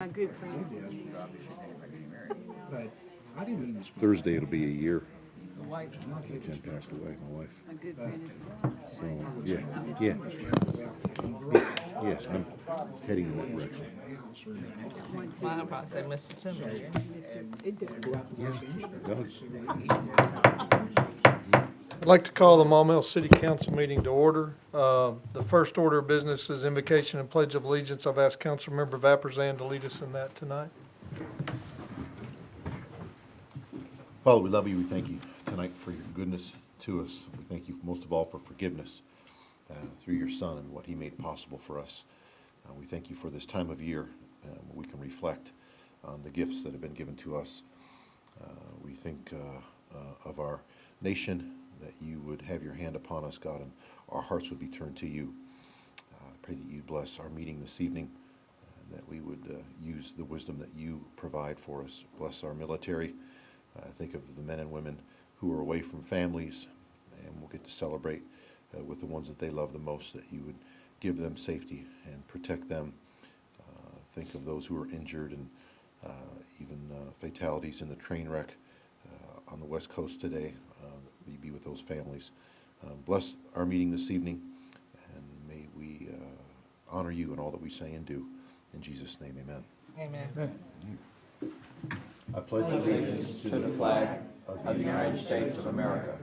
My good friends. But I didn't mean to. Thursday it'll be a year The wife, that Jen passed away, my wife. my good friend. So, yeah, yes, I'm heading in that direction. Mine probably say Mr. Timothy. It does. I'd like to call the Maumelle City Council meeting to order. The first order of business is invocation and pledge of allegiance. I've asked Councilmember Vapurzian to lead us in that tonight. Father, we love you. We thank you tonight for your goodness to us. We thank you most of all for forgiveness through your Son and what he made possible for us. We thank you for this time of year where we can reflect on the gifts that have been given to us. We think of our nation, that you would have your hand upon us, God, and our hearts would be turned to you. I pray that you bless our meeting this evening, that we would use the wisdom that you provide for us. Bless our military. Think of the men and women who are away from families, and we'll get to celebrate with the ones that they love the most, that you would give them safety and protect them. Think of those who are injured and even fatalities in the train wreck on the West Coast today. That you be with those families. Bless our meeting this evening, and may we honor you in all that we say and do. In Jesus' name, amen. Amen. I pledge allegiance to the flag of the United States of America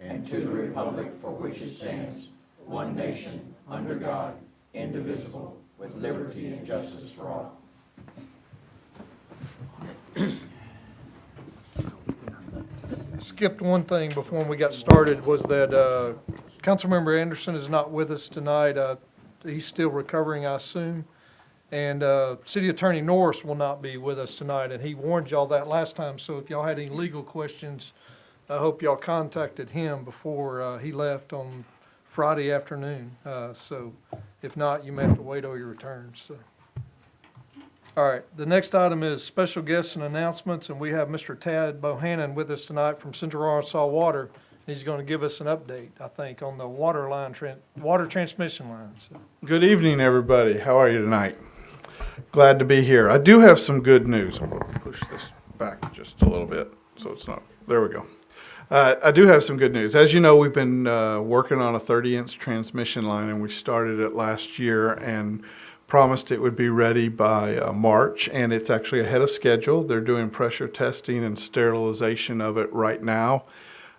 and to the republic for which it stands, one nation, under God, indivisible, with liberty and justice for all. Skipped one thing before we got started, was that Councilmember Anderson is not with us tonight. He's still recovering, I assume. And City Attorney Norris will not be with us tonight, and he warned y'all that last time. So if y'all had any legal questions, I hope y'all contacted him before he left on Friday afternoon. So if not, you may have to wait till he returns. So. All right, the next item is special guests and announcements, and we have Mr. Tad Bohannon with us tonight from Central Arkansas Water. He's going to give us an update, I think, on the water transmission line. So. Good evening, everybody. How are you tonight? Glad to be here. I do have some good news. I'm going to push this back just a little bit so it's not. There we go. I do have some good news. As you know, we've been working on a 30-inch transmission line, and we started it last year and promised it would be ready by March, and it's actually ahead of schedule. They're doing pressure testing and sterilization of it right now.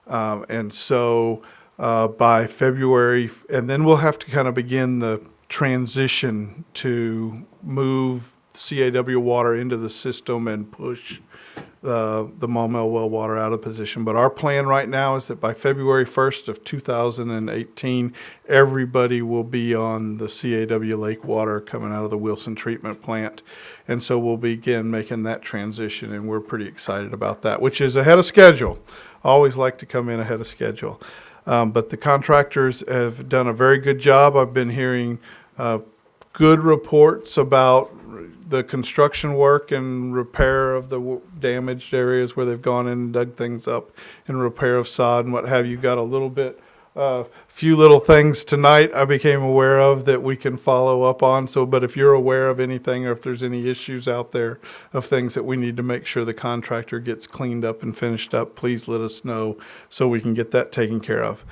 And so by February, and then we'll have to kind of begin the transition to move CAW water into the system and push the Maumelle well water out of position. But our plan right now is that by February 1st of 2018, everybody will be on the CAW lake water coming out of the Wilson treatment plant. And so we'll begin making that transition, and we're pretty excited about that, which is ahead of schedule. Always like to come in ahead of schedule. But the contractors have done a very good job. I've been hearing good reports about the construction work and repair of the damaged areas where they've gone in and dug things up, and repair of sod and what have you. Got a little bit, few little things tonight I became aware of that we can follow up on. So, but if you're aware of anything, or if there's any issues out there of things that we need to make sure the contractor gets cleaned up and finished up, please let us know so we can get that taken care of.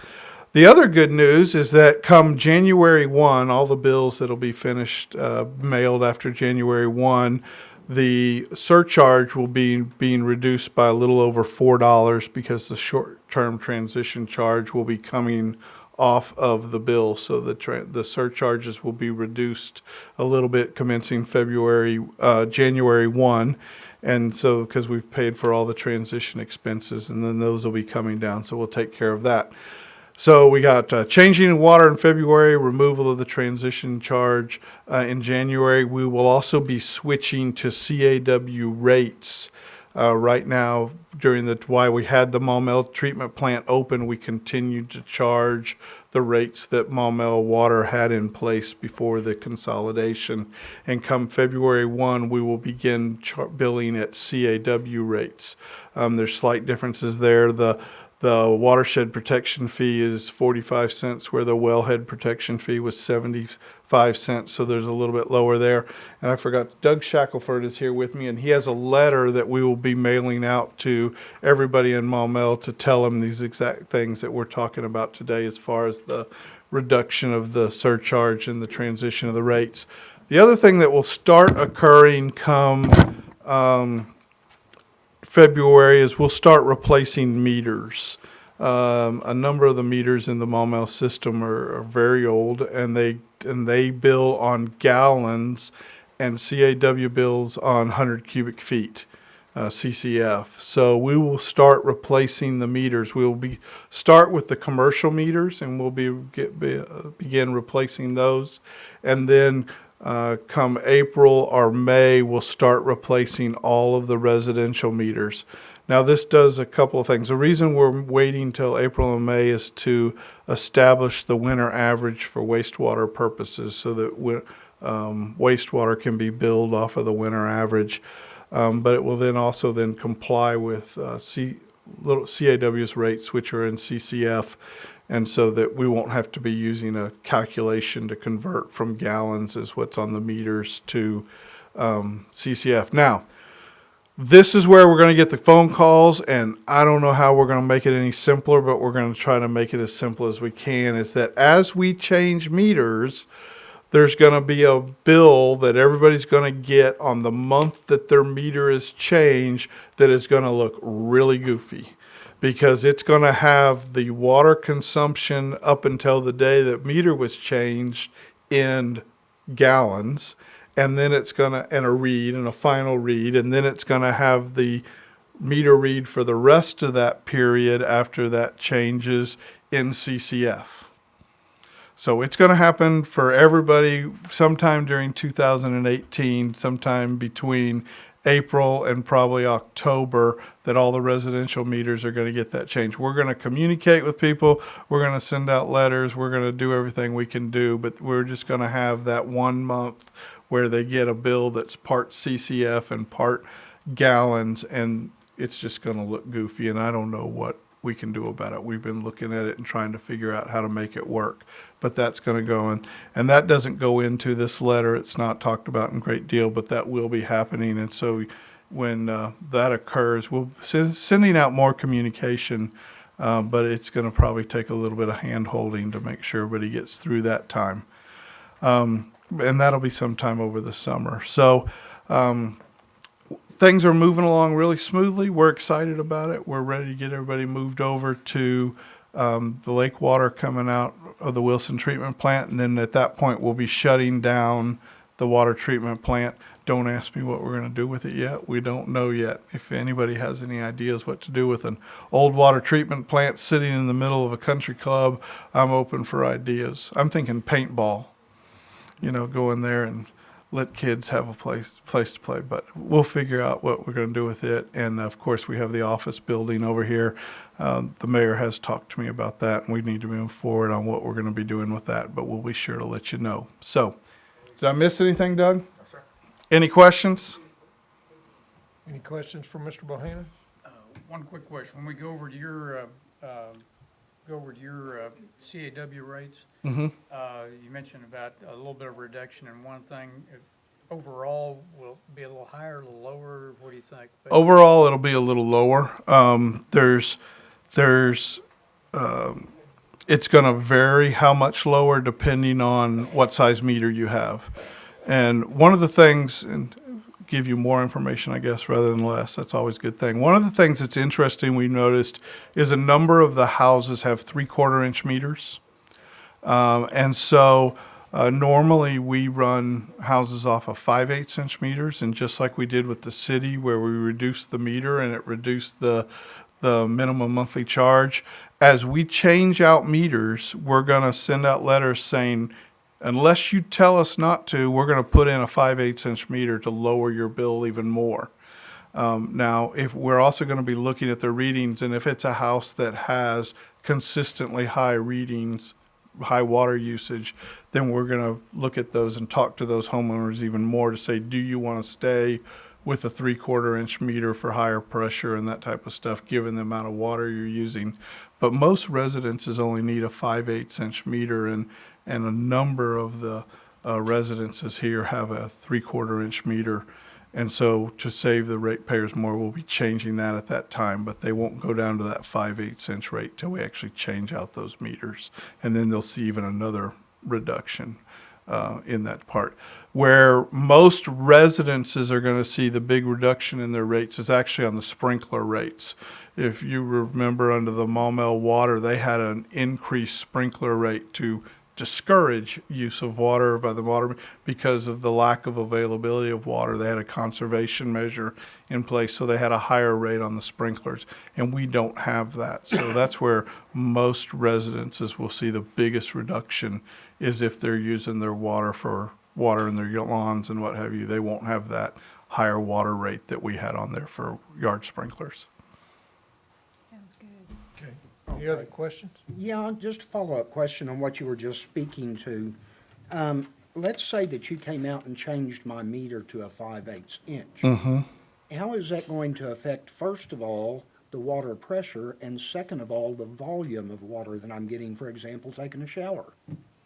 The other good news is that come January 1, all the bills that'll be finished, mailed after January 1, the surcharge will be being reduced by a little over $4 because the short-term transition charge will be coming off of the bill. So the surcharges will be reduced a little bit commencing January 1. And so, because we've paid for all the transition expenses, and then those will be coming down. So we'll take care of that. So we got changing water in February, removal of the transition charge in January. We will also be switching to CAW rates. Right now, while we had the Maumelle treatment plant open, we continued to charge the rates that Maumelle Water had in place before the consolidation. And come February 1, we will begin billing at CAW rates. There's slight differences there. The watershed protection fee is 45 cents, where the wellhead protection fee was 75 cents. So there's a little bit lower there. And I forgot, Doug Shackelford is here with me, and he has a letter that we will be mailing out to everybody in Maumelle to tell them these exact things that we're talking about today as far as the reduction of the surcharge and the transition of the rates. The other thing that will start occurring come February is we'll start replacing meters. A number of the meters in the Maumelle system are very old, and they bill on gallons, and CAW bills on 100 cubic feet, CCF. So we will start replacing the meters. We will start with the commercial meters, and we'll begin replacing those, and then come April or May, we'll start replacing all of the residential meters. Now, this does a couple of things. The reason we're waiting till April and May is to establish the winter average for wastewater purposes, so that wastewater can be billed off of the winter average. But it will then also then comply with CAW's rates, which are in CCF, and so that we won't have to be using a calculation to convert from gallons as what's on the meters to CCF. Now, this is where we're going to get the phone calls, and I don't know how we're going to make it any simpler, but we're going to try to make it as simple as we can, is that as we change meters, there's going to be a bill that everybody's going to get on the month that their meter is changed that is going to look really goofy, because it's going to have the water consumption up until the day that meter was changed in gallons, and then it's going to, and a read and a final read, and then it's going to have the meter read for the rest of that period after that changes in CCF. So it's going to happen for everybody sometime during 2018, sometime between April and probably October, that all the residential meters are going to get that change. We're going to communicate with people. We're going to send out letters. We're going to do everything we can do, but we're just going to have that 1 month where they get a bill that's part CCF and part gallons, and it's just going to look goofy, and I don't know what we can do about it. We've been looking at it and trying to figure out how to make it work, but that's going to go in, and that doesn't go into this letter. It's not talked about in great deal, but that will be happening. And so when that occurs, we'll sending out more communication, but it's going to probably take a little bit of hand holding to make sure everybody gets through that time. And that'll be sometime over the summer. So things are moving along really smoothly. We're excited about it. We're ready to get everybody moved over to the lake water coming out of the Wilson treatment plant. And then at that point, we'll be shutting down the water treatment plant. Don't ask me what we're going to do with it yet. We don't know yet. If anybody has any ideas what to do with an old water treatment plant sitting in the middle of a country club, I'm open for ideas. I'm thinking paintball. You know, go in there and let kids have a place to play, but we'll figure out what we're going to do with it. And of course, we have the office building over here. The mayor has talked to me about that, and we need to move forward on what we're going to be doing with that, but we'll be sure to let you know. So, did I miss anything, Doug? No, sir. Any questions? Any questions for Mr. Bohannon? One quick question. When we go over to your CAW rates, you mentioned about a little bit of reduction in one thing. Overall, will it be a little higher, a little lower? What do you think? Overall, it'll be a little lower. It's going to vary how much lower depending on what size meter you have. And one of the things, and give you more information, I guess, rather than less. That's always a good thing. One of the things that's interesting we noticed is a number of the houses have 3/4 inch meters. And so normally we run houses off of 5/8 inch meters, and just like we did with the city where we reduced the meter and it reduced the minimum monthly charge, as we change out meters, we're going to send out letters saying, unless you tell us not to, we're going to put in a 5/8 inch meter to lower your bill even more. Now, if we're also going to be looking at the readings, and if it's a house that has consistently high readings, high water usage, then we're going to look at those and talk to those homeowners even more to say, do you want to stay with a 3/4 inch meter for higher pressure and that type of stuff, given the amount of water you're using. But most residences only need a 5/8 inch meter, and a number of the residences here have a 3/4 inch meter. And so to save the ratepayers more, we'll be changing that at that time, but they won't go down to that 5/8 inch rate till we actually change out those meters. And then they'll see even another reduction in that part. Where most residences are going to see the big reduction in their rates is actually on the sprinkler rates. If you remember under the Maumelle water, they had an increased sprinkler rate to discourage use of water by the water because of the lack of availability of water. They had a conservation measure in place, so they had a higher rate on the sprinklers, and we don't have that. So that's where most residences will see the biggest reduction, is if they're using their water for water in their lawns and what have you. They won't have that higher water rate that we had on there for yard sprinklers. Sounds good. Okay. Any other questions? Yeah, just a follow-up question on what you were just speaking to. Let's say that you came out and changed my meter to a 5/8 inch. How is that going to affect, first of all, the water pressure, and second of all, the volume of water that I'm getting, for example, taking a shower?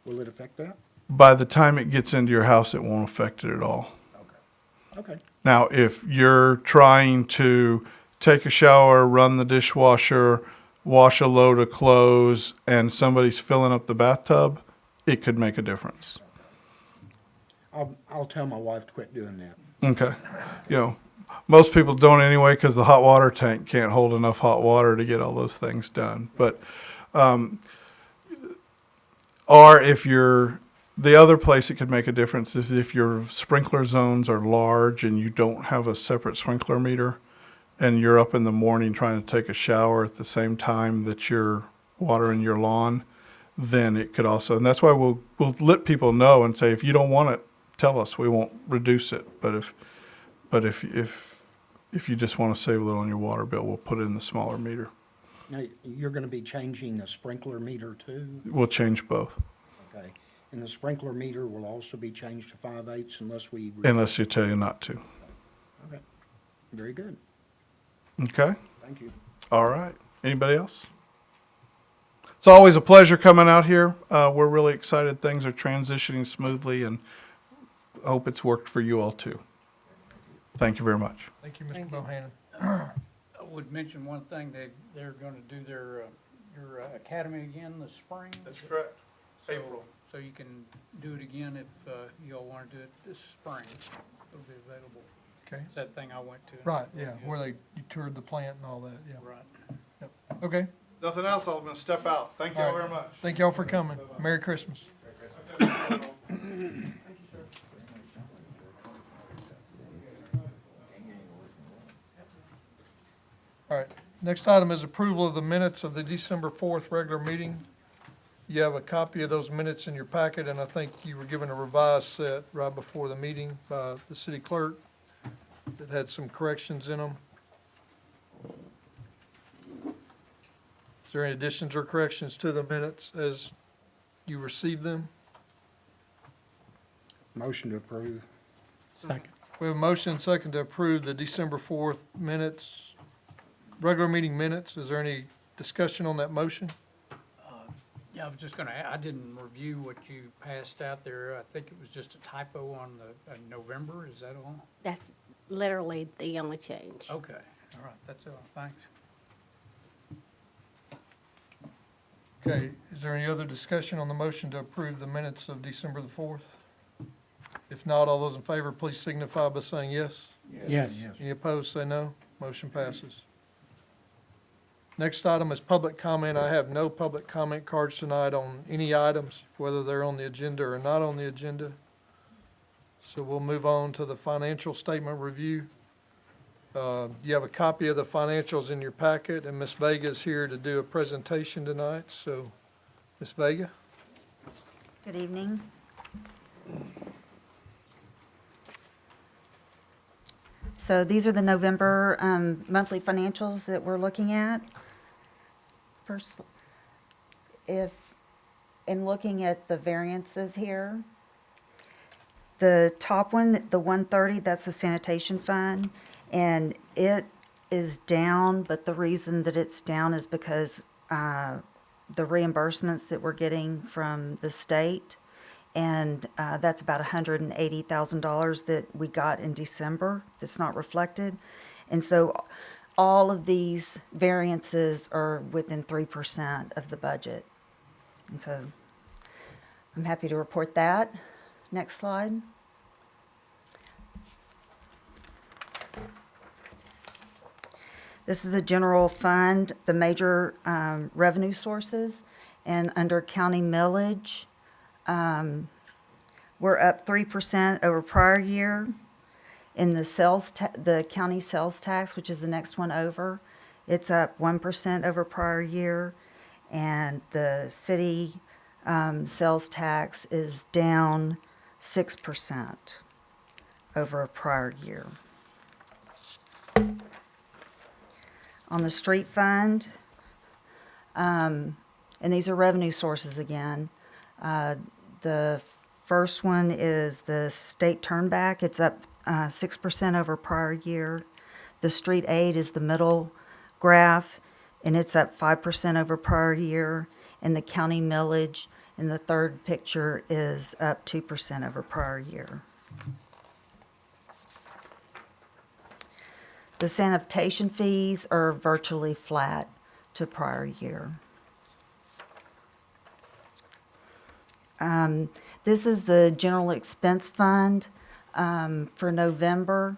Will it affect that? By the time it gets into your house, it won't affect it at all. Okay. Now, if you're trying to take a shower, run the dishwasher, wash a load of clothes, and somebody's filling up the bathtub, it could make a difference. I'll tell my wife to quit doing that. Okay. You know, most people don't anyway, because the hot water tank can't hold enough hot water to get all those things done. But, or if you're, the other place it could make a difference is if your sprinkler zones are large and you don't have a separate sprinkler meter, and you're up in the morning trying to take a shower at the same time that you're watering your lawn, then it could also, and that's why we'll let people know and say, if you don't want it, tell us, we won't reduce it. But if you just want to save a little on your water bill, we'll put it in the smaller meter. Now, you're going to be changing the sprinkler meter too? We'll change both, Okay. And the sprinkler meter will also be changed to 5/8 unless we... unless you tell you not to. Okay. Very good. Okay? Thank you. All right. Anybody else? It's always a pleasure coming out here. We're really excited things are transitioning smoothly, and I hope it's worked for you all too. Thank you very much. Thank you, Mr. Bohannon. I would mention one thing, they're gonna do their, your academy again this spring. correct. So you can do it again if, you all wanna do it this spring. It'll be available. Okay. It's that thing I went to. Right, yeah, where you toured the plant and all that, yeah. Right. Okay. Nothing else. I'm going to step out. Thank you all very much. Thank y'all for coming. Merry Christmas. All right, next item is approval of the minutes of the December 4th regular meeting. You have a copy of those minutes in your packet, and I think you were given a revised set right before the meeting by the city clerk that had some corrections in them. Is there any additions or corrections to the minutes as you received them? Motion to approve. Second. We have a motion and second to approve the December 4th minutes, regular meeting minutes. Is there any discussion on that motion? Yeah, I was just gonna, I didn't review what you passed out there. I think it was just a typo on the, November, is that all? That's literally the only change. Okay, all right, that's all, thanks. Okay, is there any other discussion on the motion to approve the minutes of December the 4th? If not, all those in favor, please signify by saying yes. Yes. Any opposed, say no. Motion passes. Next item is public comment. I have no public comment cards tonight on any items, whether they're on the agenda or not on the agenda. So we'll move on to the financial statement review. You have a copy of the financials in your packet, and Ms. Vega is here to do a presentation tonight. So, Ms. Vega? Good evening. So these are the November monthly financials that we're looking at. First, in looking at the variances here, The top one, the 130, that's the sanitation fund, and it is down, but the reason that it's down is because the reimbursements that we're getting from the state, and that's about $180,000 that we got in December that's not reflected. And so all of these variances are within 3% of the budget. And so I'm happy to report that. Next slide. This is the general fund, the major revenue sources, and under county millage, we're up 3% over prior year. In the the county sales tax, which is the next one over, it's up 1% over prior year, and the city sales tax is down 6% over a prior year. On the street fund, and these are revenue sources again. The first one is the state turnback. It's up 6% over prior year. The street aid is the middle graph, and it's up 5% over prior year. And the county millage in the third picture is up 2% over prior year. The sanitation fees are virtually flat to prior year. This is the general expense fund for November.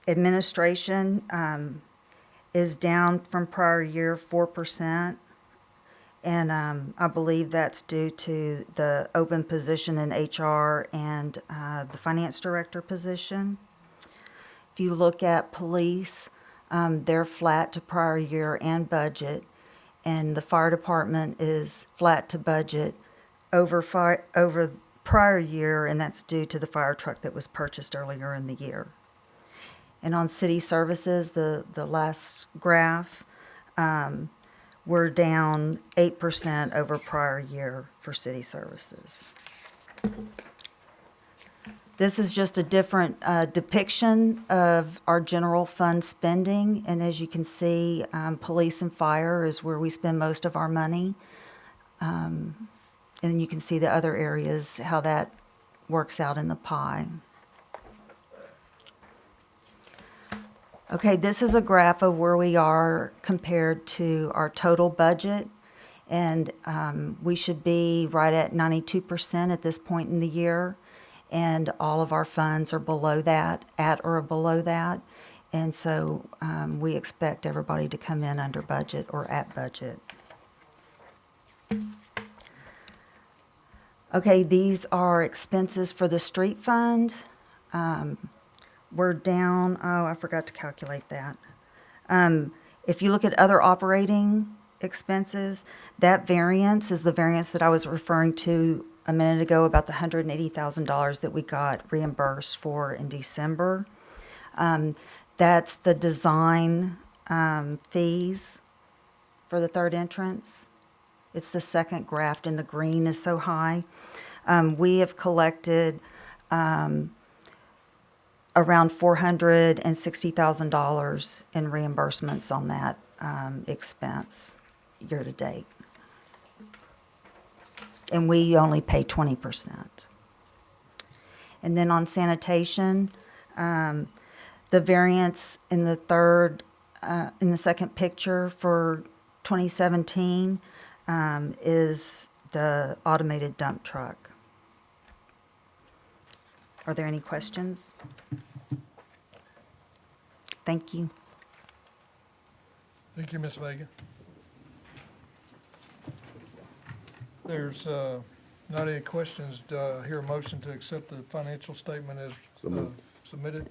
Administration is down from prior year 4%, and I believe that's due to the open position in HR and the finance director position. If you look at police, they're flat to prior year and budget, and the fire department is flat to budget over prior year, and that's due to the fire truck that was purchased earlier in the year. And on city services, the last graph, we're down 8% over prior year for city services. This is just a different depiction of our general fund spending, and as you can see, police and fire is where we spend most of our money. And you can see the other areas, how that works out in the pie. Okay, this is a graph of where we are compared to our total budget, and we should be right at 92% at this point in the year, and all of our funds are below that, at or below that, and so we expect everybody to come in under budget or at budget. Okay, these are expenses for the street fund. We're down, oh, I forgot to calculate that. If you look at other operating expenses, that variance is the variance that I was referring to a minute ago about the $180,000 that we got reimbursed for in December. That's the design fees for the third entrance. It's the second graph, and the green is so high. We have collected around $460,000 in reimbursements on that expense year to date. And we only pay 20%. And then on sanitation, the variance in the second picture for 2017 is the automated dump truck. Are there any questions? Thank you. Thank you, Ms. Vega. There's not any questions. Do I hear a motion to accept the financial statement as submitted?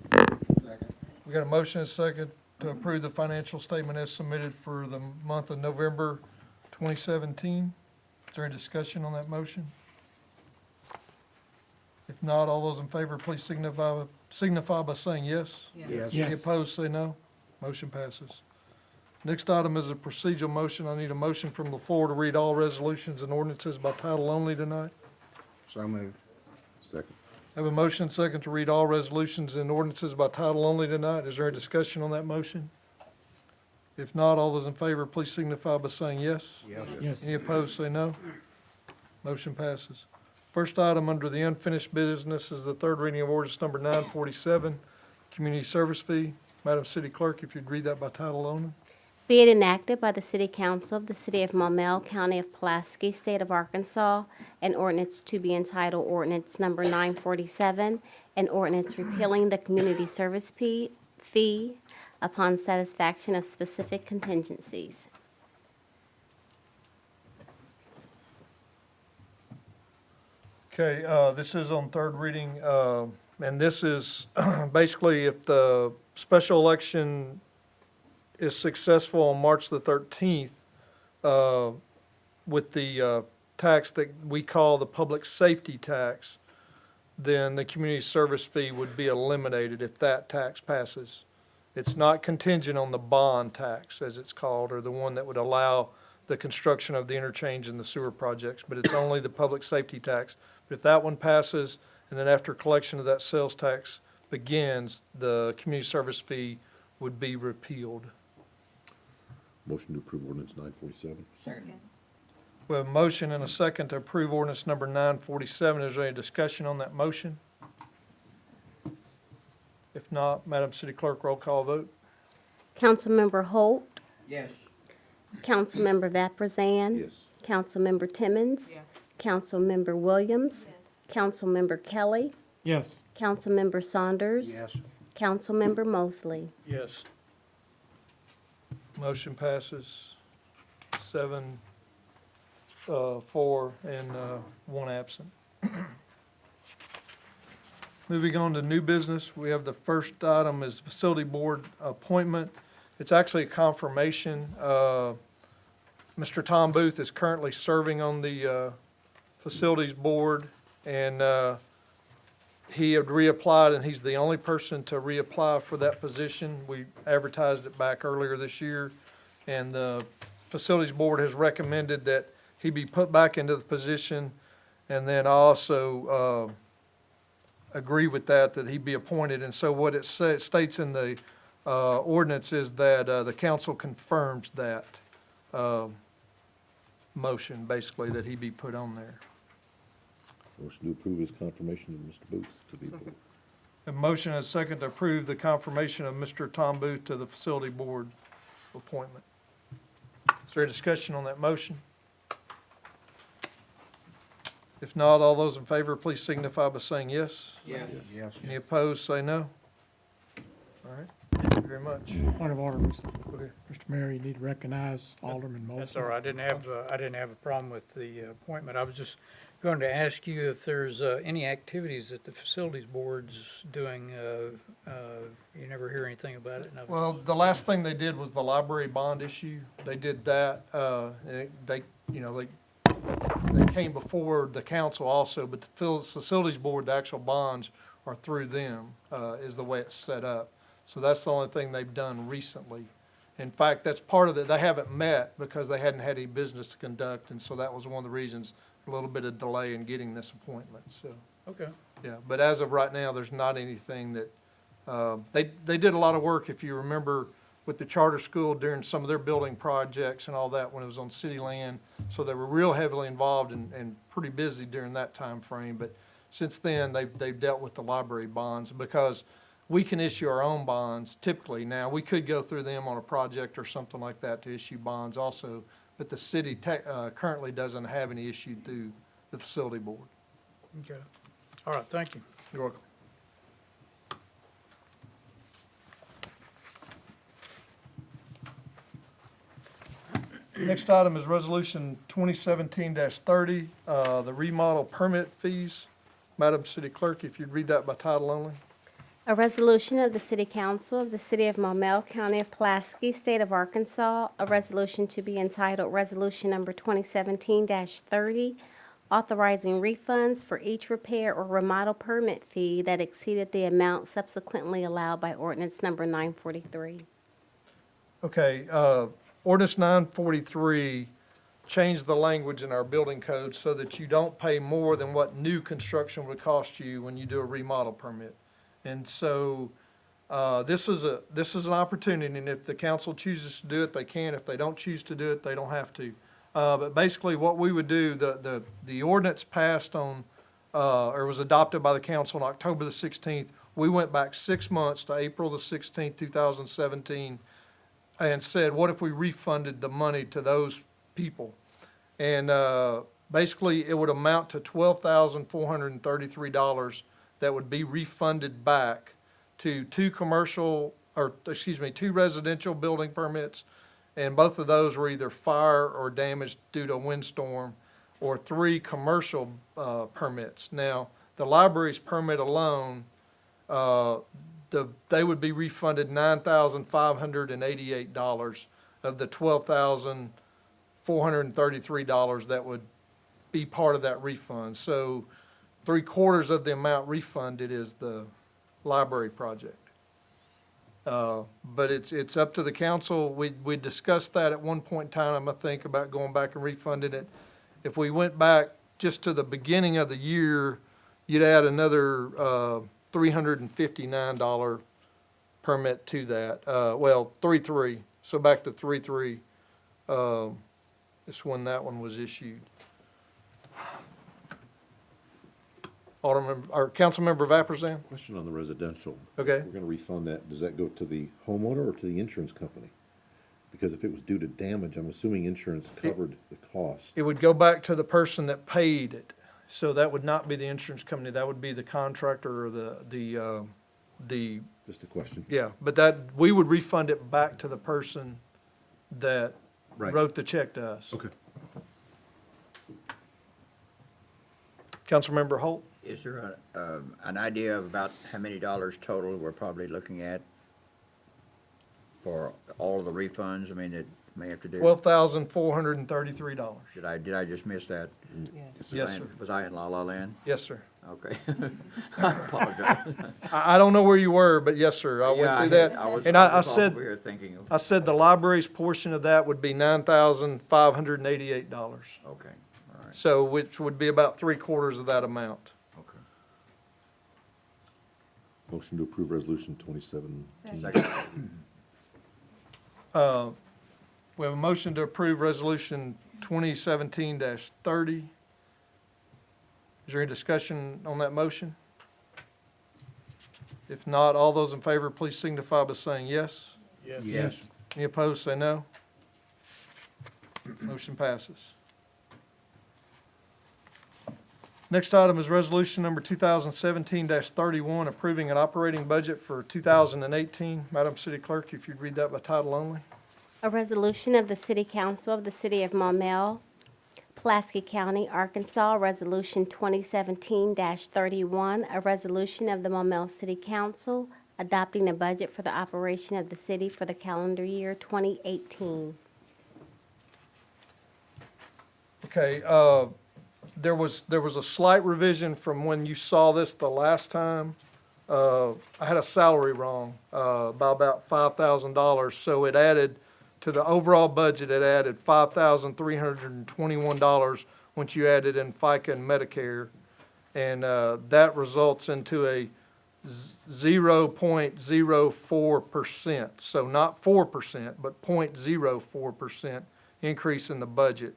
We got a motion and a second to approve the financial statement as submitted for the month of November 2017. Is there any discussion on that motion? If not, all those in favor, please signify by saying yes. Yes. Any opposed, say no. Motion passes. Next item is a procedural motion. I need a motion from the floor to read all resolutions and ordinances by title only tonight. So moved. Second. Have a motion second to read all resolutions and ordinances by title only tonight. Is there a discussion on that motion? If not, all those in favor, please signify by saying yes. Yes. Yes. Any opposed, say no. Motion passes. First item under the unfinished business is the third reading of ordinance number 947, community service fee. Madam City Clerk, if you'd read that by title only. Be it enacted by the City Council of the City of Maumelle, County of Pulaski, State of Arkansas, an ordinance to be entitled Ordinance Number 947, an ordinance repealing the community service fee upon satisfaction of specific contingencies. Okay, this is on third reading, and this is basically if the special election is successful on March the 13th, with the tax that we call the public safety tax, then the community service fee would be eliminated if that tax passes. It's not contingent on the bond tax, as it's called, or the one that would allow the construction of the interchange and the sewer projects, but it's only the public safety tax. But if that one passes, and then after collection of that sales tax begins, the community service fee would be repealed. Motion to approve ordinance 947. Second. We have a motion and a second to approve ordinance number 947. Is there any discussion on that motion? If not, Madam City Clerk, roll call vote. Councilmember Holt, Yes. Councilmember Vapurzian, Yes. Councilmember Timmons, Yes. Councilmember Williams, Councilmember Kelly, Yes. Councilmember Saunders, Yes. Councilmember Mosley. Yes. Motion passes 7, 4, and 1 absent. Moving on to new business, we have the first item is facility board appointment. It's actually a confirmation. Mr. Tom Booth is currently serving on the facilities board, and he had reapplied, and he's the only person to reapply for that position. We advertised it back earlier this year, and the facilities board has recommended that he be put back into the position, and then I also agree with that he be appointed. And so what it states in the ordinance is that the council confirms that motion, basically, that he be put on there. Motion to approve his confirmation of Mr. Booth to be Second. A motion and a second to approve the confirmation of Mr. Tom Booth to the facility board appointment. Is there a discussion on that motion? If not, all those in favor, please signify by saying yes. Yes. Yes. Any opposed, say no. All right, thank you very much. Point of order, Mr. Okay. Mayor, you need to recognize Alderman Mosley. That's all right. I didn't have a problem with the appointment. I was just going to ask you if there's any activities that the facilities board's doing. You never hear anything about it? No. Well, the last thing they did was the library bond issue. They did that. They came before the council also, but the facilities board, the actual bonds are through them, is the way it's set up. So that's the only thing they've done recently. In fact, that's part of it. They haven't met because they hadn't had any business to conduct, and so that was one of the reasons, a little bit of delay in getting this appointment, so. Okay. Yeah, but as of right now, there's not anything that, they did a lot of work, if you remember, with the charter school during some of their building projects and all that when it was on city land. So they were real heavily involved and pretty busy during that time frame. But since then, they've dealt with the library bonds because we can issue our own bonds typically. Now, we could go through them on a project or something like that to issue bonds also, but the city currently doesn't have any issued through the facility board. Okay. All right, thank you. You're welcome. Next item is Resolution 2017-30, the remodel permit fees. Madam City Clerk, if you'd read that by title only. A resolution of the City Council of the City of Maumelle, County of Pulaski, State of Arkansas, a resolution to be entitled Resolution Number 2017-30, authorizing refunds for each repair or remodel permit fee that exceeded the amount subsequently allowed by ordinance number 943. Okay, ordinance 943 changed the language in our building code so that you don't pay more than what new construction would cost you when you do a remodel permit. And so, this is an opportunity, and if the council chooses to do it, they can. If they don't choose to do it, they don't have to. But basically, what we would do, the ordinance passed on, or was adopted by the council on October the 16th. We went back 6 months to April the 16th, 2017, and said, what if we refunded the money to those people? And basically, it would amount to $12,433 that would be refunded back to two residential building permits, and both of those were either fire or damage due to a windstorm, or 3 commercial permits. Now, the library's permit alone, they would be refunded $9,588 of the $12,433 that would be part of that refund. So 3/4 of the amount refunded is the library project. But it's up to the council. We discussed that at one point in time, I think, about going back and refunding it. If we went back just to the beginning of the year, you'd add another $359 permit to that. 3.3, so back to 3.3 is when that one was issued. Alderman, or Councilmember Vapurzian? Question on the residential. Okay. We're gonna refund that. Does that go to the homeowner or to the insurance company? Because if it was due to damage, I'm assuming insurance covered the cost. It would go back to the person that paid it. So that would not be the insurance company, that would be the contractor or the, Just a question. yeah. But we would refund it back to the person that Right. wrote the check to us. Okay. Councilmember Holt? Is there an idea of about how many dollars total we're probably looking at for all of the refunds? I mean, it may have to do. $12,433. Did I just miss that? Yes, sir. Was I in La La Land? Yes, sir. Okay. I apologize. I don't know where you were, but yes, sir, I went through that. And I said, We were thinking of, I said the library's portion of that would be $9,588. okay, all right, So, which would be about 3/4 of that amount. okay. Motion to approve resolution 2017. Second. We have a motion to approve resolution 2017-30. Is there any discussion on that motion? If not, all those in favor, please signify by saying yes. Yes. Any opposed, say no. Motion passes. Next item is resolution number 2017-31, approving an operating budget for 2018. Madam City Clerk, if you'd read that by title only. A resolution of the City Council of the City of Maumelle, Pulaski County, Arkansas, Resolution 2017-31, a resolution of the Maumelle City Council adopting a budget for the operation of the city for the calendar year 2018. Okay, there was a slight revision from when you saw this the last time. I had a salary wrong by about $5,000, so it added to the overall budget. It added $5,321 once you added in FICA and Medicare, and that results into a 0.04%. So not 4%, but 0.04% increase in the budget.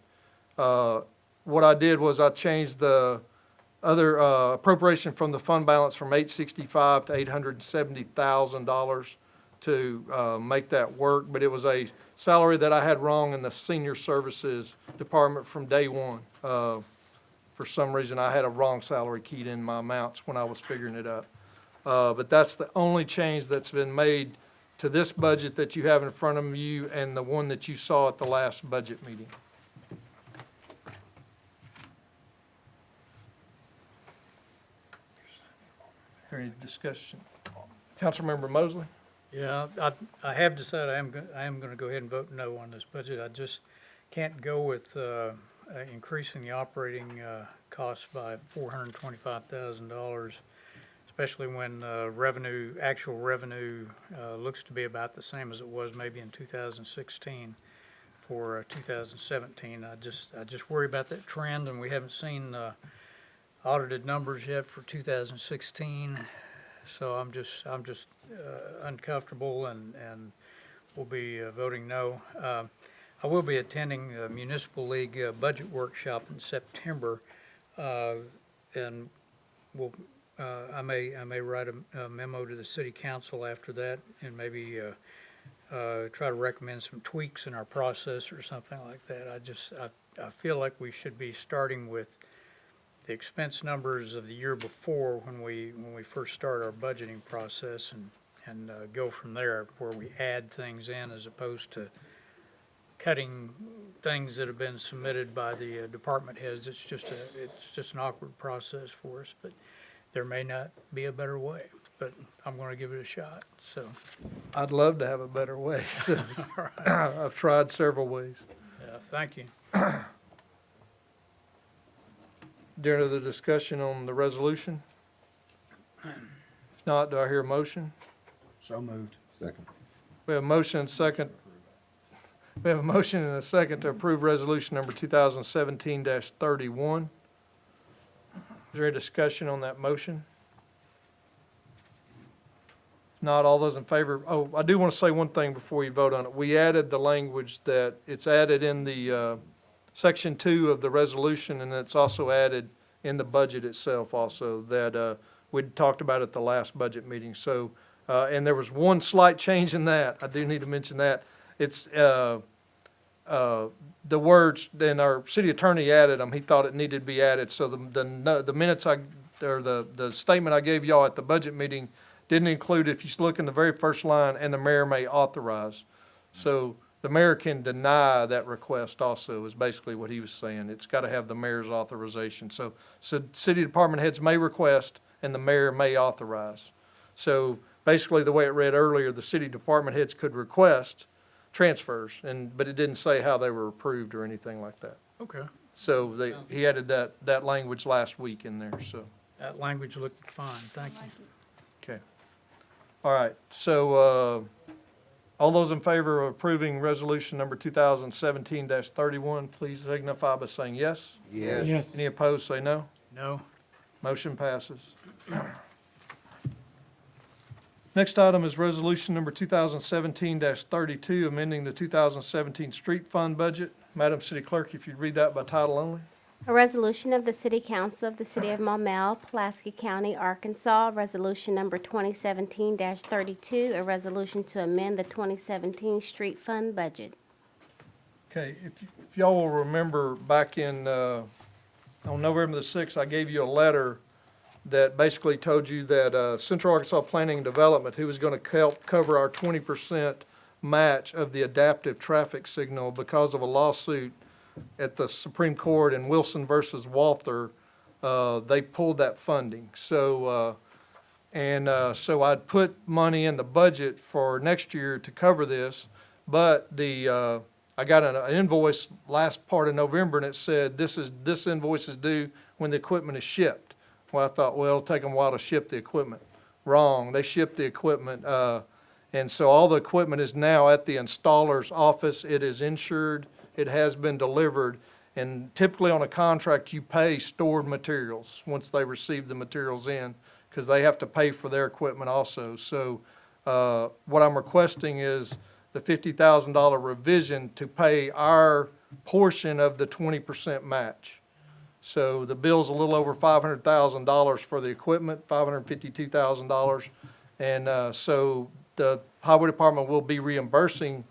What I did was I changed the other appropriation from the fund balance from $865 to $870,000 to make that work, but it was a salary that I had wrong in the senior services department from day one. For some reason, I had a wrong salary keyed in my amounts when I was figuring it up. But that's the only change that's been made to this budget that you have in front of you and the one that you saw at the last budget meeting. Any discussion? Councilmember Mosley? Yeah, I have decided I am going to go ahead and vote no on this budget. I just can't go with increasing the operating costs by $425,000, especially when actual revenue looks to be about the same as it was maybe in 2016. for 2017. I just worry about that trend, and we haven't seen audited numbers yet for 2016. So I'm just uncomfortable, and will be voting no. I will be attending the Municipal League Budget Workshop in September, and we'll, I may write a memo to the City Council after that, and maybe try to recommend some tweaks in our process or something like that. I feel like we should be starting with the expense numbers of the year before when we first start our budgeting process, and go from there, where we add things in as opposed to cutting things that have been submitted by the department heads. It's just an awkward process for us, but there may not be a better way, but I'm going to give it a shot. So, I'd love to have a better way, so I've tried several ways. yeah, thank you. During other discussion on the resolution? If not, do I hear a motion? So moved. Second. We have a motion and second. We have a motion and a second to approve resolution number 2017-31. Is there any discussion on that motion? If not, all those in favor, oh, I do want to say one thing before you vote on it. We added the language that it's added in the section 2 of the resolution, and it's also added in the budget itself also, that we'd talked about at the last budget meeting. So, and there was one slight change in that. I do need to mention that. It's the words, then our city attorney added them. He thought it needed to be added. So the minutes or the statement I gave y'all at the budget meeting didn't include, if you look in the very first line, and the mayor may authorize. So the mayor can deny that request also, is basically what he was saying. It's got to have the mayor's authorization. So city department heads may request, and the mayor may authorize. So basically, the way it read earlier, the city department heads could request transfers, but it didn't say how they were approved or anything like that. Okay. So he added that language last week in there, so. That language looked fine. Thank you. Okay. All right, so, all those in favor of approving resolution number 2017-31, please signify by saying yes. Yes. Any opposed, say no. No? Motion passes. Next item is resolution number 2017-32, amending the 2017 street fund budget. Madam City Clerk, if you'd read that by title only. A resolution of the City Council of the City of Maumelle, Pulaski County, Arkansas, resolution number 2017-32, a resolution to amend the 2017 street fund budget. Okay, if y'all will remember back in, on November the 6th, I gave you a letter that basically told you that Central Arkansas Planning and Development, who was going to help cover our 20% match of the adaptive traffic signal because of a lawsuit at the Supreme Court in Wilson versus Walther, they pulled that funding. So, so I'd put money in the budget for next year to cover this, but I got an invoice last part of November, and it said this invoice is due when the equipment is shipped. Well, I thought, well, it'll take them a while to ship the equipment. Wrong. They shipped the equipment, and so all the equipment is now at the installer's office. It is insured. It has been delivered, and typically on a contract, you pay stored materials once they receive the materials in, because they have to pay for their equipment also. So what I'm requesting is the $50,000 revision to pay our portion of the 20% match. So the bill's a little over $500,000 for the equipment, $552,000. And so the Highway Department will be reimbursing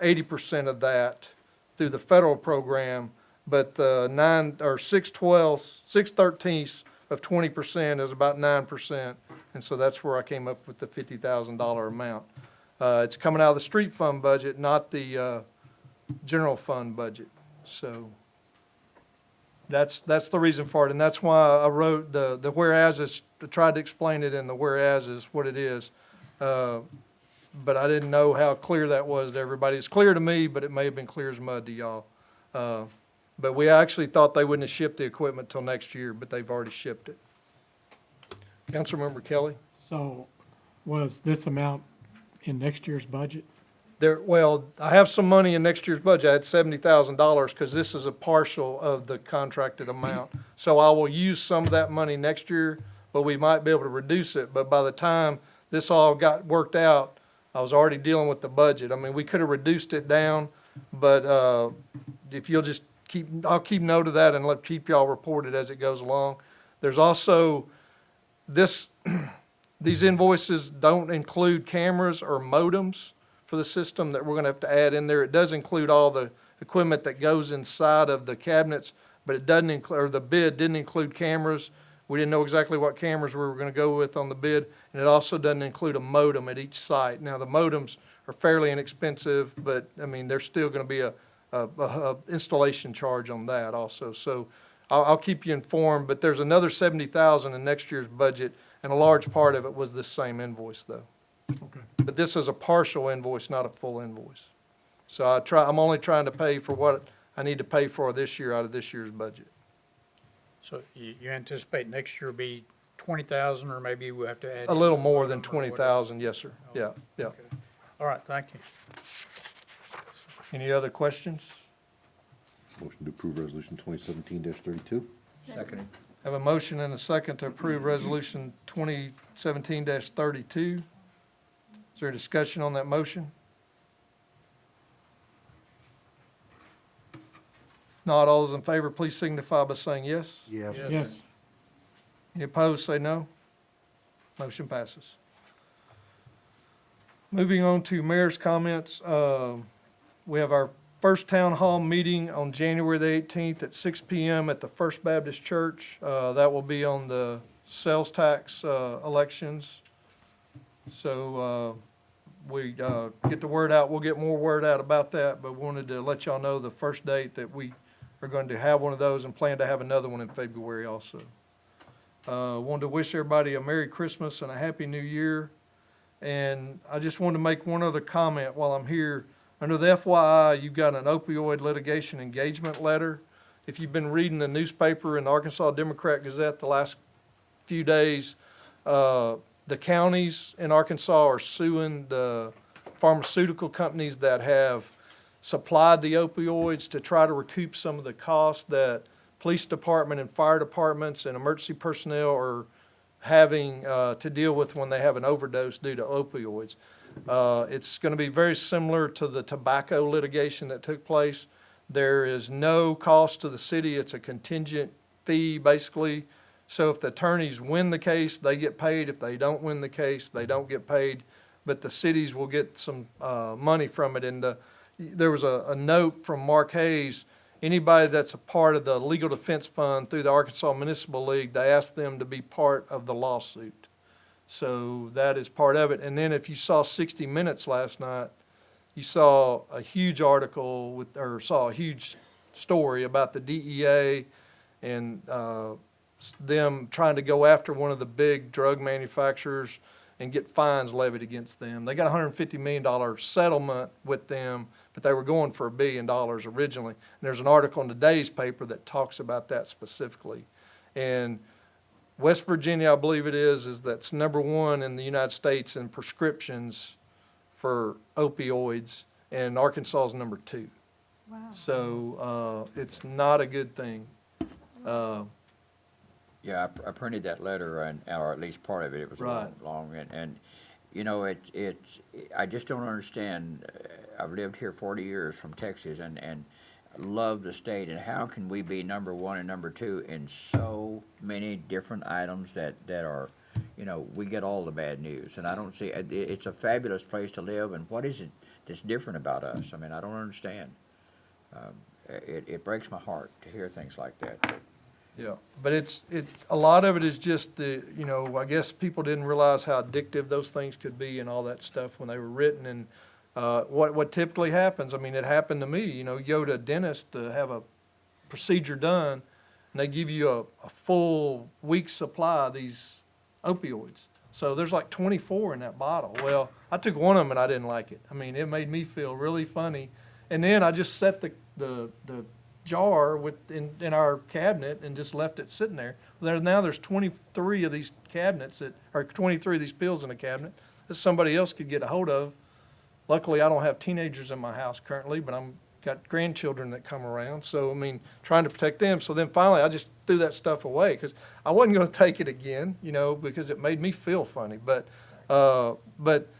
80% of that through the federal program, but the 6/13 of 20% is about 9%. And so that's where I came up with the $50,000 amount. It's coming out of the street fund budget, not the general fund budget. So that's the reason for it, and that's why I wrote the whereas. I tried to explain it in the whereas is what it is, but I didn't know how clear that was to everybody. It's clear to me, but it may have been clear as mud to y'all. But we actually thought they wouldn't have shipped the equipment till next year, but they've already shipped it. Councilmember Kelly? So was this amount in next year's budget? Well, I have some money in next year's budget. I had $70,000 because this is a partial of the contracted amount. So I will use some of that money next year, but we might be able to reduce it. But by the time this all got worked out, I was already dealing with the budget. I mean, we could have reduced it down, but if you'll just I'll keep note of that and keep y'all reported as it goes along. There's also these invoices don't include cameras or modems for the system that we're going to have to add in there. It does include all the equipment that goes inside of the cabinets, but it doesn't include, or the bid didn't include cameras. We didn't know exactly what cameras we were going to go with on the bid, and it also doesn't include a modem at each site. Now, the modems are fairly inexpensive, but, I mean, there's still going to be a installation charge on that also. So I'll keep you informed, but there's another $70,000 in next year's budget, and a large part of it was this same invoice, though. Okay. But this is a partial invoice, not a full invoice. So I'm only trying to pay for what I need to pay for this year out of this year's budget. So you anticipate next year will be 20,000, or maybe we'll have to add? A little more than or whatever? 20,000, yes, sir. Yeah, yeah. Okay. All right, thank you. Any other questions? Motion to approve resolution 2017-32. Second. Have a motion and a second to approve resolution 2017-32. Is there a discussion on that motion? If not, all those in favor, please signify by saying yes. Yes. Yes. Any opposed, say no. Motion passes. Moving on to mayor's comments, we have our first town hall meeting on January the 18th at 6 p.m. at the First Baptist Church. That will be on the sales tax elections. So we get the word out. We'll get more word out about that, but wanted to let y'all know the first date that we are going to have one of those and plan to have another one in February also. Wanted to wish everybody a Merry Christmas and a Happy New Year. And I just wanted to make one other comment while I'm here. Under the FYI, you've got an opioid litigation engagement letter. If you've been reading the newspaper in the Arkansas Democrat Gazette the last few days, the counties in Arkansas are suing the pharmaceutical companies that have supplied the opioids to try to recoup some of the costs that police department and fire departments and emergency personnel are having to deal with when they have an overdose due to opioids. It's going to be very similar to the tobacco litigation that took place. There is no cost to the city. It's a contingent fee, basically. So if the attorneys win the case, they get paid. If they don't win the case, they don't get paid. But the cities will get some money from it. And there was a note from Mark Hayes. Anybody that's a part of the legal defense fund through the Arkansas Municipal League, they asked them to be part of the lawsuit. So that is part of it. And then if you saw 60 Minutes last night, you saw a huge article or saw a huge story about the DEA and them trying to go after one of the big drug manufacturers and get fines levied against them. They got a $150 million settlement with them, but they were going for $1 billion originally. And there's an article in today's paper that talks about that specifically. And West Virginia, I believe it is that's #1 in the United States in prescriptions for opioids, and Arkansas is #2. Wow. So it's not a good thing. Yeah, I printed that letter, or at least part of it. It was Right. long, and you know, I just don't understand. I've lived here 40 years from Texas, and love the state. And how can we be #1 and #2 in so many different items that are, you know, we get all the bad news. And I don't see. It's a fabulous place to live, and what is it that's different about us? I mean, I don't understand. It breaks my heart to hear things like that. Yeah, but a lot of it is just I guess people didn't realize how addictive those things could be and all that stuff when they were written. And what typically happens, I mean, it happened to me, you go to a dentist to have a procedure done, and they give you a full week's supply of these opioids. So there's like 24 in that bottle. Well, I took one of them and I didn't like it. I mean, it made me feel really funny. And then I just set the jar in our cabinet and just left it sitting there. Now there's 23 of these cabinets or 23 of these pills in a cabinet that somebody else could get a hold of luckily, I don't have teenagers in my house currently, but I'm got grandchildren that come around. So, I mean, trying to protect them. So then finally, I just threw that stuff away because I wasn't going to take it again, you know, because it made me feel funny. But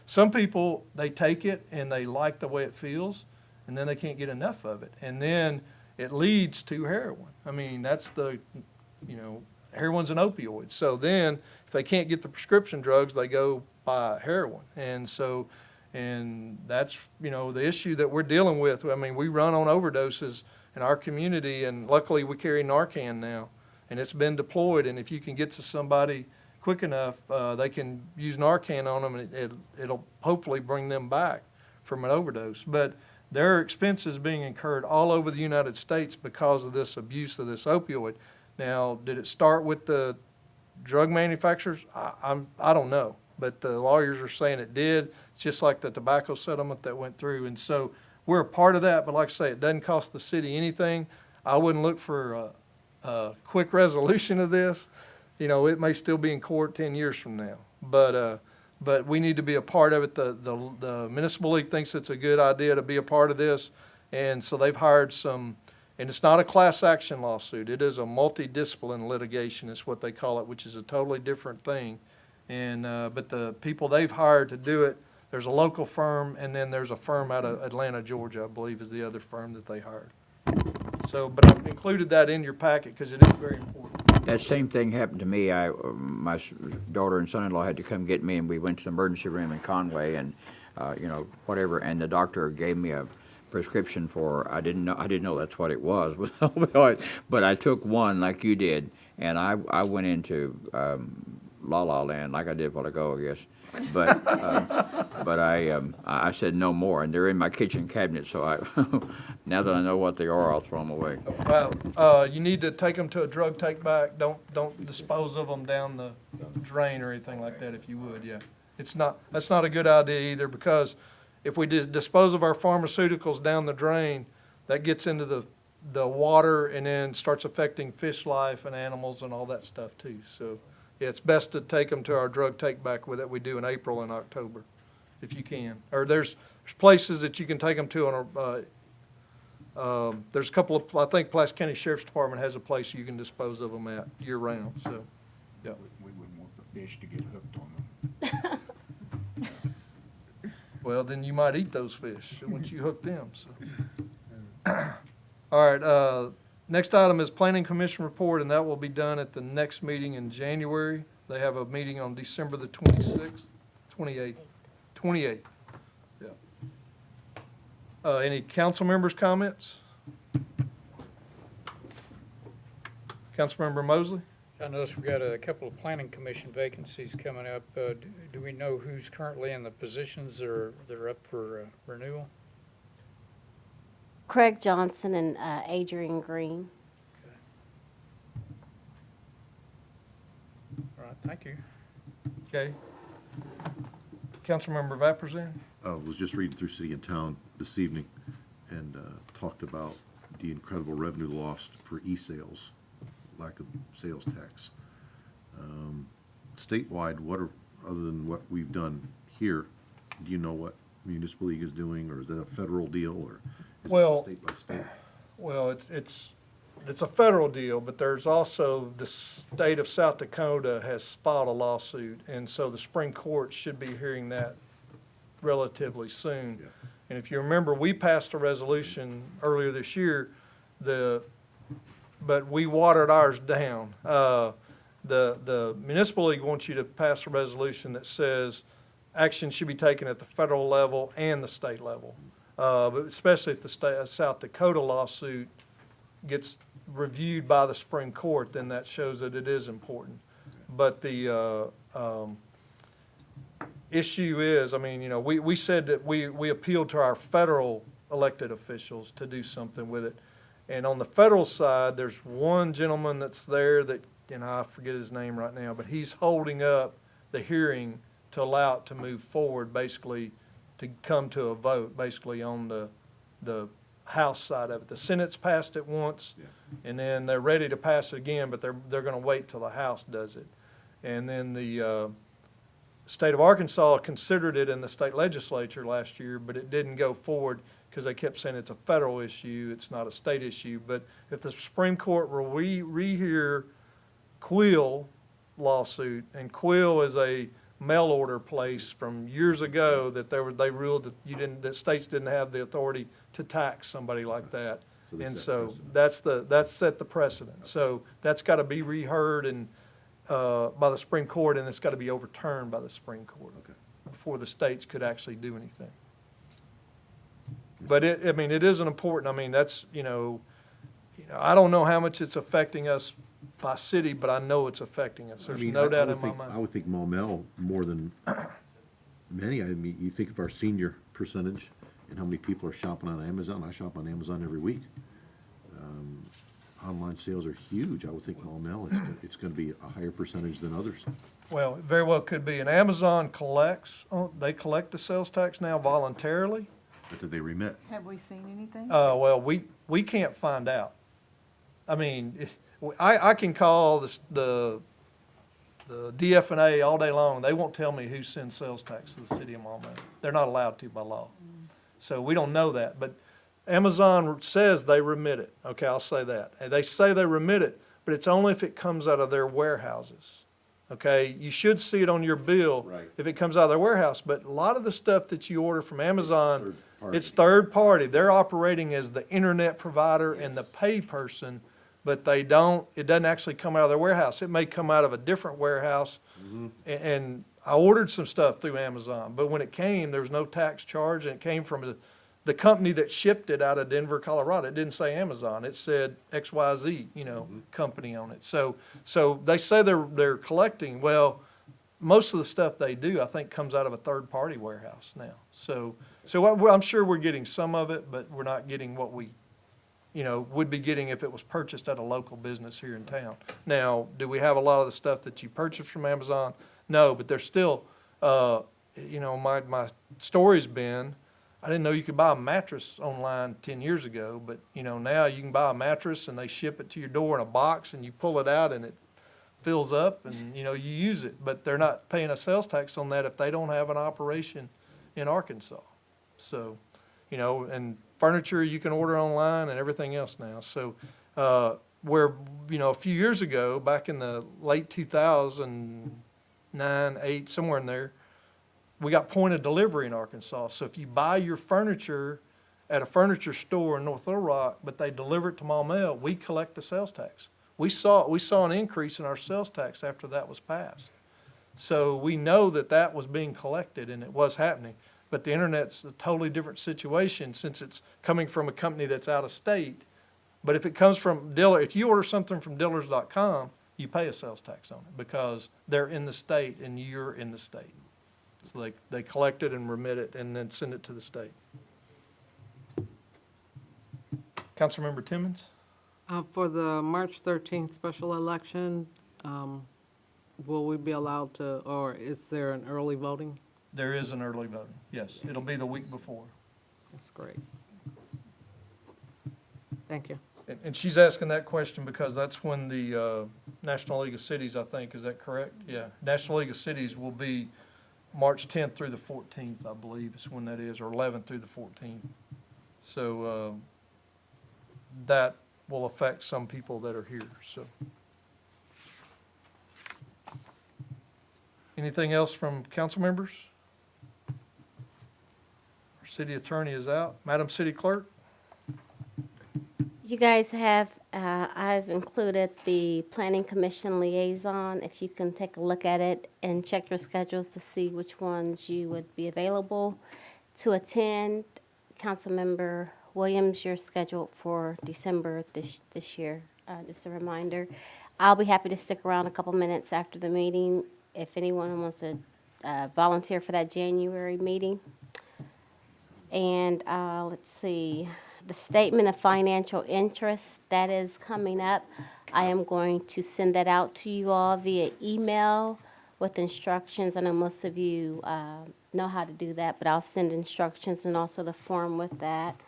some people, they take it and they like the way it feels, and then they can't get enough of it. And then it leads to heroin. I mean, that's the, you know, heroin's an opioid. So then if they can't get the prescription drugs, they go buy heroin. And so, and that's, you know, the issue that we're dealing with. I mean, we run on overdoses in our community, and luckily we carry Narcan now, and it's been deployed. And if you can get to somebody quick enough, they can use Narcan on them, and it'll hopefully bring them back from an overdose. But there are expenses being incurred all over the United States because of this abuse of this opioid. Now, did it start with the drug manufacturers? I don't know, but the lawyers are saying it did. It's just like the tobacco settlement that went through, and so we're a part of that. But like I say, it doesn't cost the city anything. I wouldn't look for a quick resolution of this. You know, it may still be in court 10 years from now, but we need to be a part of it. The municipal league thinks it's a good idea to be a part of this, and so they've hired some. And it's not a class action lawsuit. It is a multidiscipline litigation, is what they call it, which is a totally different thing. And but the people they've hired to do it, there's a local firm, and then there's a firm out of Atlanta, Georgia, I believe, is the other firm that they hired. So, but I've included that in your packet because it is very important. That same thing happened to me. My daughter and son-in-law had to come get me, and we went to the emergency room in Conway, and you know, whatever. And the doctor gave me a prescription for, I didn't know that's what it was, but I took one like you did, and I went into La La Land like I did a while ago, I guess. But but I said no more, and they're in my kitchen cabinet. So now that I know what they are, I'll throw them away. Well, you need to take them to a drug take back. Don't dispose of them down the drain or anything like that. If you would, yeah, that's not a good idea either, because if we dispose of our pharmaceuticals down the drain, that gets into the water and then starts affecting fish life and animals and all that stuff too. So yeah, it's best to take them to our drug take back with it. We do in April and October, if you can. Or there's places that you can take them to on there's a couple of, I think Pulaski County Sheriff's Department has a place you can dispose of them at year round. So yeah. We wouldn't want the fish to get hooked on them. Well, then you might eat those fish once you hook them. So. All right, next item is Planning Commission report, and that will be done at the next meeting in January. They have a meeting on December the 26th, 28th. Yeah. Any council members' comments? Councilmember Mosley? I noticed we've got a couple of planning commission vacancies coming up. Do we know who's currently in the positions that are up for renewal? Craig Johnson and Adrian Green. All right, thank you. Okay. Councilmember Vapurzian? Was just reading through City and Town this evening and talked about the incredible revenue lost for e-sales, lack of sales tax. Statewide, other than what we've done here, do you know what Municipal League is doing, or is that a federal deal, or is it state by state? Well, it's a federal deal, but there's also the state of South Dakota has filed a lawsuit, and so the Supreme Court should be hearing that relatively soon. Yeah. And if you remember, we passed a resolution earlier this year, but we watered ours down. The Municipal League wants you to pass a resolution that says action should be taken at the federal level and the state level. But especially if the South Dakota lawsuit gets reviewed by the Supreme Court, then that shows that it is important. But the issue is, I mean, you know, we said that we appealed to our federal elected officials to do something with it. And on the federal side, there's one gentleman that's there that, you know, I forget his name right now, but he's holding up the hearing to allow it to move forward, basically to come to a vote, basically on the House side of it. The Senate's passed it once, and then they're ready to pass it again, but they're going to wait till the House does it. And then State of Arkansas considered it in the state legislature last year, but it didn't go forward because they kept saying it's a federal issue, it's not a state issue. But if the Supreme Court were rehear Quill lawsuit, and Quill is a mail order place from years ago that they ruled that that states didn't have the authority to tax somebody like that. So they And set so precedent. that's set the precedent. So that's got to be reheard and, by the Supreme Court, and it's got to be overturned by the Supreme Court before the states could actually do anything. But I mean, it is an important, I mean, that's, I don't know how much it's affecting us by city, but I know it's affecting us. There's no doubt in my I mind. would think Maumelle more than many. I mean, you think of our senior percentage and how many people are shopping on Amazon. I shop on Amazon every week. Online sales are huge. I would think Maumelle, it's going to be a higher percentage than others. Well, it very well could be. And Amazon they collect the sales tax now voluntarily. But did they remit? Have we seen anything? Well, we can't find out. I mean, I can call the DF&A all day long. They won't tell me who sends sales tax to the city of Maumelle. They're not allowed to by law. So we don't know that. But Amazon says they remit it. Okay, I'll say that. And they say they remit it, but it's only if it comes out of their warehouses. Okay, you should see it on your bill Right. if it comes out of their warehouse. But a lot of the stuff that you order from Amazon, Third party. it's third party. They're operating as the internet provider and the pay person, but it doesn't actually come out of their warehouse. It may come out of a different warehouse. And I ordered some stuff through Amazon, but when it came, there was no tax charge, and it came from the company that shipped it out of Denver, Colorado. It didn't say Amazon. It said XYZ, company on it. So they say they're collecting. Well, most of the stuff they do, I think, comes out of a third-party warehouse now. So I'm sure we're getting some of it, but we're not getting what we, would be getting if it was purchased at a local business here in town. Now, do we have a lot of the stuff that you purchase from Amazon? No, but there's still, my story's been, I didn't know you could buy a mattress online 10 years ago, but, now you can buy a mattress and they ship it to your door in a box and you pull it out and it fills up and, you use it. But they're not paying a sales tax on that if they don't have an operation in Arkansas. So, and furniture you can order online and everything else now. So, where, a few years ago, back in the late 2009, 8, somewhere in there, we got point of delivery in Arkansas. So if you buy your furniture at a furniture store in North Little Rock, but they deliver it to Maumelle, we collect the sales tax. We saw an increase in our sales tax after that was passed. So we know that was being collected and it was happening. But the internet's a totally different situation since it's coming from a company that's out of state. But if it comes from if you order something from Dillers.com, you pay a sales tax on it because they're in the state and you're in the state. So they collect it and remit it and then send it to the state. Councilmember Timmons? For the March 13th special election, will we be allowed to, or is there an early voting? There is an early voting, yes. It'll be the week before. That's great. Thank you. And she's asking that question because that's when the National League of Cities, I think, is that correct? Yeah, National League of Cities will be March 10th through the 14th, I believe is when that is, or 11th through the 14th. So that will affect some people that are here, so. Anything else from council members? Our city attorney is out. Madam City Clerk? You guys have, I've included the Planning Commission liaison. If you can take a look at it and check your schedules to see which ones you would be available to attend. Councilmember Williams, you're scheduled for December this year, just a reminder. I'll be happy to stick around a couple minutes after the meeting if anyone wants to volunteer for that January meeting. And let's see. The statement of financial interest that is coming up, I am going to send that out to you all via email with instructions. I know most of you know how to do that, but I'll send instructions and also the form with that.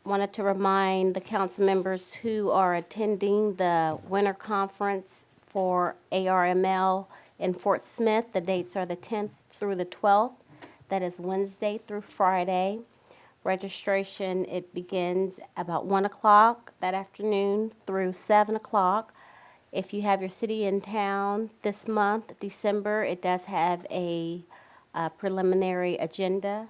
Wanted to remind the council members who are attending the winter conference for ARML In Fort Smith, the dates are the 10th through the 12th. That is Wednesday through Friday. Registration, it begins about 1 o'clock that afternoon through 7 o'clock. If you have your city in town this month, December, it does have a preliminary agenda.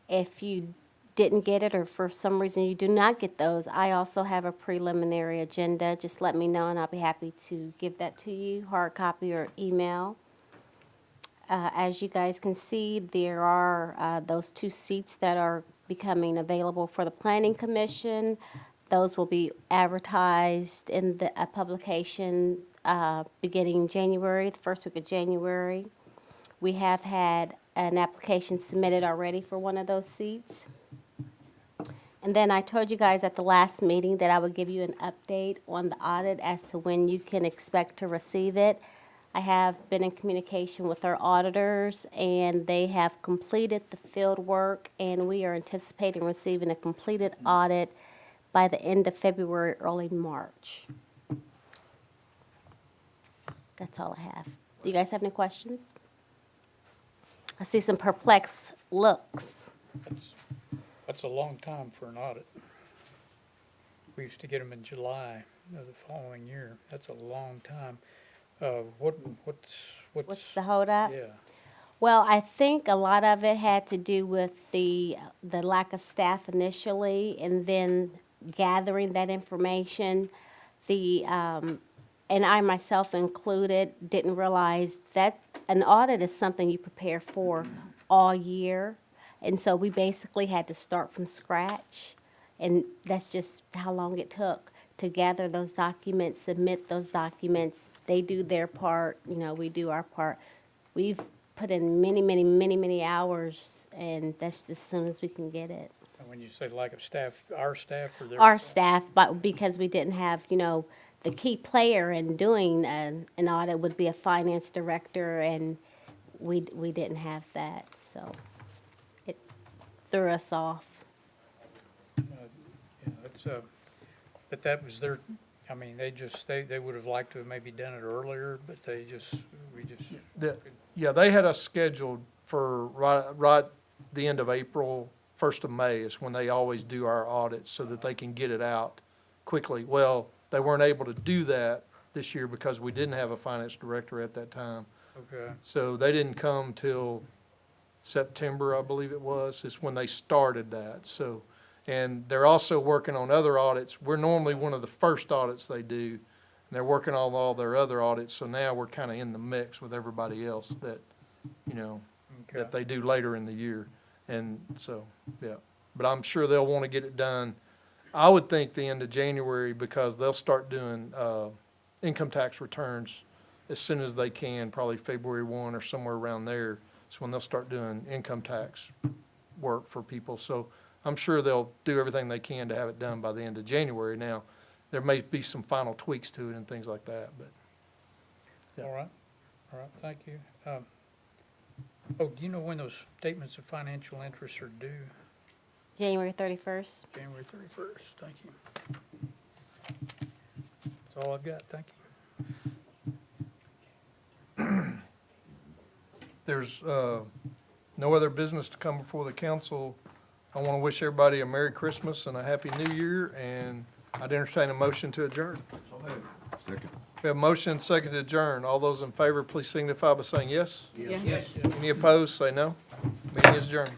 If you didn't get it or for some reason you do not get those, I also have a preliminary agenda. Just let me know and I'll be happy to give that to you, hard copy or email. As you guys can see, there are those 2 seats that are becoming available for the Planning Commission. Those will be advertised in a publication beginning January, the first week of January. We have had an application submitted already for one of those seats. And then I told you guys at the last meeting that I would give you an update on the audit as to when you can expect to receive it. I have been in communication with our auditors, and they have completed the field work, and we are anticipating receiving a completed audit by the end of February, early March. That's all I have. Do you guys have any questions? I see some perplexed looks. That's a long time for an audit. We used to get them in July of the following year. That's a long time. What's the holdup? Yeah, Well, I think a lot of it had to do with the lack of staff initially, and then gathering that information. And I myself included, didn't realize that an audit is something you prepare for all year. And so we basically had to start from scratch. And that's just how long it took to gather those documents, submit those documents. They do their part, we do our part. We've put in many hours, and that's as soon as we can get it. and when you say lack of staff, our staff or their? Our staff, but because we didn't have, the key player in doing an audit would be a finance director, and we didn't have that, so it threw us off. Yeah, that's, but that was their, I mean, they would have liked to have maybe done it earlier, but we just. Yeah, they had us scheduled for right the end of April, 1st of May is when they always do our audits so that they can get it out quickly. Well, they weren't able to do that this year because we didn't have a finance director at that time. Okay, So they didn't come till September, I believe it was, is when they started that. So, and they're also working on other audits. We're normally one of the first audits they do, and they're working on all their other audits. So now we're kind of in the mix with everybody else that, okay. that they do later in the year. And so, yeah, but I'm sure they'll want to get it done, I would think the end of January, because they'll start doing income tax returns as soon as they can, probably February 1 or somewhere around there. It's when they'll start doing income tax work for people. So I'm sure they'll do everything they can to have it done by the end of January. Now, there may be some final tweaks to it and things like that, but. Yeah. All right, thank you. Do you know when those statements of financial interests are due? January 31st. January 31st, thank you. That's all I've got, thank you. There's no other business to come before the council. I want to wish everybody a Merry Christmas and a Happy New Year, and I'd entertain a motion to adjourn. Second. We have a motion and second to adjourn. All those in favor, please signify by saying yes. Yes. Any opposed, say no. Meeting is adjourned.